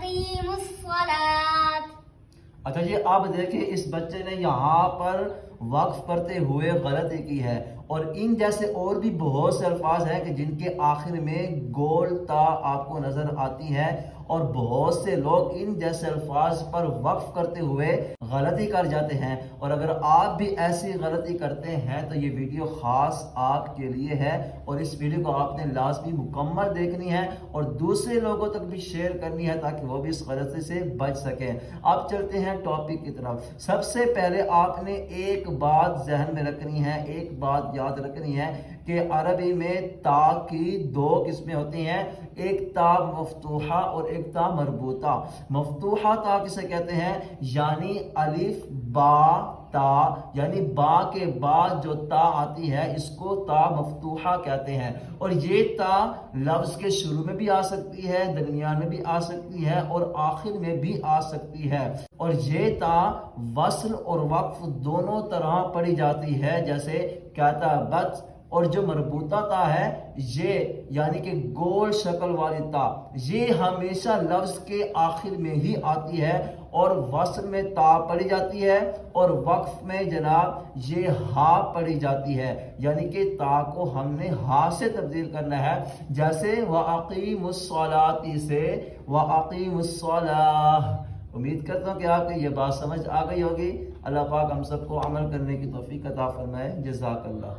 وأقيموا الصلاة. اچھا جی، اب دیکھیں اس بچے نے یہاں پر وقف کرتے ہوئے غلطی کی ہے، اور ان جیسے اور بھی بہت سے الفاظ ہیں کہ جن کے آخر میں گول تا آپ کو نظر آتی ہے، اور بہت سے لوگ ان جیسے الفاظ پر وقف کرتے ہوئے غلطی کر جاتے ہیں۔ اور اگر آپ بھی ایسی غلطی کرتے ہیں تو یہ ویڈیو خاص آپ کے لیے ہے، اور اس ویڈیو کو آپ نے لازمی مکمل دیکھنی ہے اور دوسرے لوگوں تک بھی شیئر کرنی ہے تاکہ وہ بھی اس غلطی سے بچ سکیں۔ اب چلتے ہیں ٹاپک کی طرف۔ سب سے پہلے آپ نے ایک بات ذہن میں رکھنی ہے، ایک بات یاد رکھنی ہے کہ عربی میں تا کی دو قسمیں ہوتی ہیں، ایک تا مفتوحہ اور ایک تا مربوطہ۔ مفتوحہ تا کسے کہتے ہیں؟ یعنی الف با تا، یعنی با کے بعد جو تا آتی ہے اس کو تا مفتوحہ کہتے ہیں، اور یہ تا لفظ کے شروع میں بھی آ سکتی ہے، درمیان میں بھی آ سکتی ہے اور آخر میں بھی آ سکتی ہے، اور یہ تا وصل اور وقف دونوں طرح پڑھی جاتی ہے، جیسے کتبت۔ اور جو مربوطہ تا ہے یہ یعنی کہ گول شکل والی تا، یہ ہمیشہ لفظ کے آخر میں ہی آتی ہے، اور وصل میں تا پڑھی جاتی ہے اور وقف میں جناب یہ ہا پڑھی جاتی ہے، یعنی کہ تا کو ہم نے ہا سے تبدیل کرنا ہے، جیسے وَأَقِيمُ الصَّلَاةِ سے وَأَقِيمُ الصَّلَاةِ۔ امید کرتا ہوں کہ آپ کو یہ بات سمجھ آ گئی ہوگی۔ اللہ پاک ہم سب کو عمل کرنے کی توفیق عطا فرمائے۔ جزاک اللہ۔